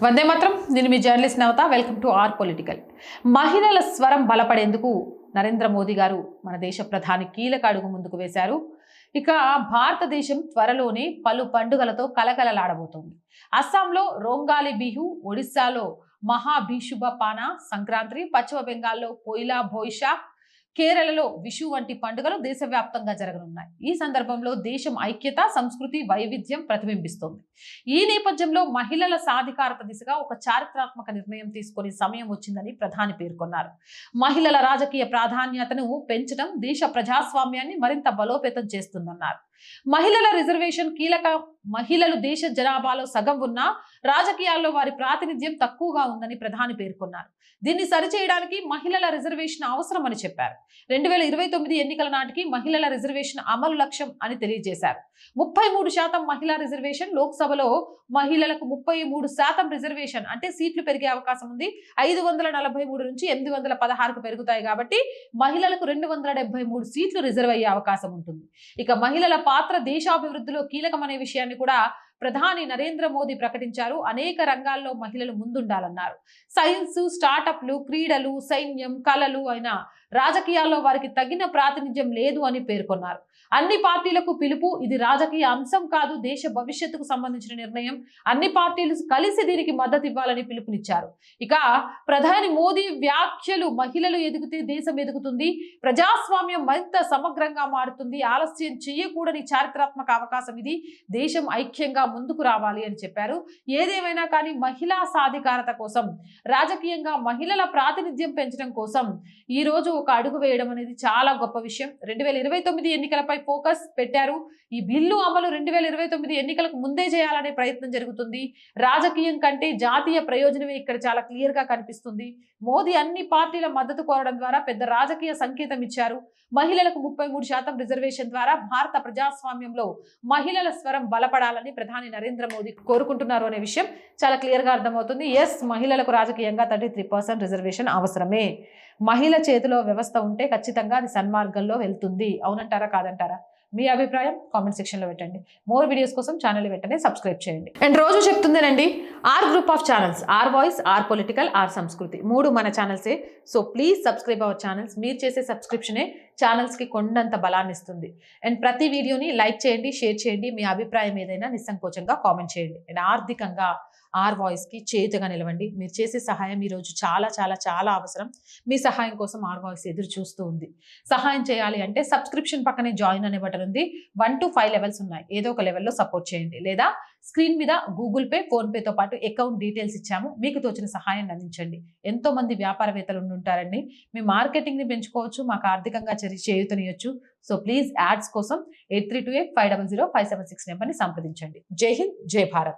వందే మాత్రం. నేను మీ journalist Navatha. Welcome to R political. మహిళల స్వరం బలపడేందుకు నరేంద్ర మోదీ గారు మన దేశ ప్రధాని కీలక అడుగు ముందుకు వేశారు. ఇక భారతదేశం త్వరలోనే పలు పండుగలతో కలకలలాడబోతోంది. అస్సాంలో రోంగాలి బిహు, ఒడిశాలో మహాభిషుబ పానా సంక్రాంతి, పశ్చిమ బెంగాల్లో పోయిలా బోయిషాక్, కేరళలో విషు వంటి పండుగలు దేశవ్యాప్తంగా జరగనున్నాయి. ఈ సందర్భంలో దేశం ఐక్యత, సంస్కృతి, వైవిధ్యం ప్రతిబింబిస్తోంది. ఈ నేపథ్యంలో మహిళల సాధికారత దిశగా ఒక చారిత్రాత్మక నిర్ణయం తీసుకునే సమయం వచ్చిందని ప్రధాని పేర్కొన్నారు. మహిళల రాజకీయ ప్రాధాన్యతను పెంచడం దేశ ప్రజాస్వామ్యాన్ని మరింత బలోపేతం చేస్తుందన్నారు. మహిళల రిజర్వేషన్ కీలక. మహిళలు దేశ జనాభాలో సగం ఉన్నా రాజకీయాల్లో వారి ప్రాతినిధ్యం తక్కువగా ఉందని ప్రధాని పేర్కొన్నారు. దీన్ని సరిచేయడానికి మహిళల రిజర్వేషన్ అవసరమని చెప్పారు. 2029 ఎన్నికల నాటికి మహిళల రిజర్వేషన్ అమలు లక్ష్యం అని తెలియజేశారు. 33% మహిళా రిజర్వేషన్, లోక్సభలో మహిళలకు 33% రిజర్వేషన్ అంటే సీట్లు పెరిగే అవకాశం ఉంది. 543 నుంచి 816కు పెరుగుతాయి కాబట్టి మహిళలకు 273 సీట్లు రిజర్వ్ అయ్యే అవకాశం ఉంటుంది. ఇక మహిళల పాత్ర దేశాభివృద్ధిలో కీలకమనే విషయాన్ని కూడా ప్రధాని నరేంద్ర మోదీ ప్రకటించారు. అనేక రంగాల్లో మహిళలు ముందుండాలన్నారు. సైన్స్, స్టార్టప్లు, క్రీడలు, సైన్యం, కళలు అయినా రాజకీయాల్లో వారికి తగిన ప్రాతినిధ్యం లేదు అని పేర్కొన్నారు. అన్ని పార్టీలకు పిలుపు. ఇది రాజకీయ అంశం కాదు, దేశ భవిష్యత్తుకు సంబంధించిన నిర్ణయం. అన్ని పార్టీలు కలిసి దీనికి మద్దతు ఇవ్వాలని పిలుపునిచ్చారు. ఇక ప్రధాని మోదీ వ్యాఖ్యలు, మహిళలు ఎదిగితే దేశం ఎదుగుతుంది, ప్రజాస్వామ్యం మరింత సమగ్రంగా మారుతుంది, ఆలస్యం చేయకూడని చారిత్రాత్మక అవకాశం ఇది, దేశం ఐక్యంగా ముందుకు రావాలి అని చెప్పారు. ఏదేమైనా కానీ మహిళా సాధికారత కోసం, రాజకీయంగా మహిళల ప్రాతినిధ్యం పెంచడం కోసం ఈ రోజు ఒక అడుగు వేయడం అనేది చాలా గొప్ప విషయం. 2029 ఎన్నికలపై ఫోకస్ పెట్టారు. ఈ బిల్లు అమలు 2029 ఎన్నికలకు ముందే చేయాలనే ప్రయత్నం జరుగుతుంది. రాజకీయం కంటే జాతీయ ప్రయోజనమే ఇక్కడ చాలా క్లియర్ గా కనిపిస్తుంది. మోదీ అన్ని పార్టీల మద్దతు కోరడం ద్వారా పెద్ద రాజకీయ సంకేతం ఇచ్చారు. మహిళలకు 33% రిజర్వేషన్ ద్వారా భారత ప్రజాస్వామ్యంలో మహిళల స్వరం బలపడాలని ప్రధాని నరేంద్ర మోదీ కోరుకుంటున్నారు అనే విషయం చాలా క్లియర్ గా అర్థమవుతుంది. ఎస్, మహిళలకు రాజకీయంగా 33% రిజర్వేషన్ అవసరమే. మహిళ చేతిలో వ్యవస్థ ఉంటే ఖచ్చితంగా అది సన్మార్గంలో వెళ్తుంది. అవునంటారా కాదంటారా? మీ అభిప్రాయం కామెంట్ సెక్షన్ లో పెట్టండి. మోర్ వీడియోస్ కోసం ఛానల్ వెంటనే సబ్స్క్రైబ్ చేయండి. అండ్ రోజు చెప్తుందేనండి, R group of channels, R voice, R political, R Sanskriti, 3 మన ఛానల్సే. So please subscribe our channels. మీరు చేసే సబ్స్క్రిప్షనే ఛానల్స్కి కొండంత బలాన్ని ఇస్తుంది. అండ్ ప్రతి వీడియోని లైక్ చేయండి, షేర్ చేయండి. మీ అభిప్రాయం ఏదైనా నిస్సంకోచంగా కామెంట్ చేయండి. అండ్ ఆర్థికంగా ఆర్ వాయిస్కి చేతుగా నిలవండి. మీరు చేసే సహాయం ఈరోజు చాలా చాలా చాలా అవసరం. మీ సహాయం కోసం ఆర్ వాయిస్ ఎదురు చూస్తూ ఉంది. సహాయం చేయాలి అంటే సబ్స్క్రిప్షన్ పక్కనే జాయిన్ అనే బటన్ ఉంది. 1 to 5 లెవెల్స్ ఉన్నాయి. ఏదో ఒక లెవెల్లో సపోర్ట్ చేయండి. లేదా స్క్రీన్ మీద గూగుల్ పే, ఫోన్ పేతో పాటు అకౌంట్ డీటెయిల్స్ ఇచ్చాము. మీకు తోచిన సహాయాన్ని అందించండి. ఎంతో మంది వ్యాపారవేత్తలు ఉంటారండి. మీ మార్కెటింగ్ ని పెంచుకోవచ్చు, మాకు ఆర్థికంగా చేయూతనియొచ్చు. సో ప్లీజ్ యాడ్స్ కోసం 8328500576 నెంబర్ని సంప్రదించండి. జై హింద్, జై భారత్.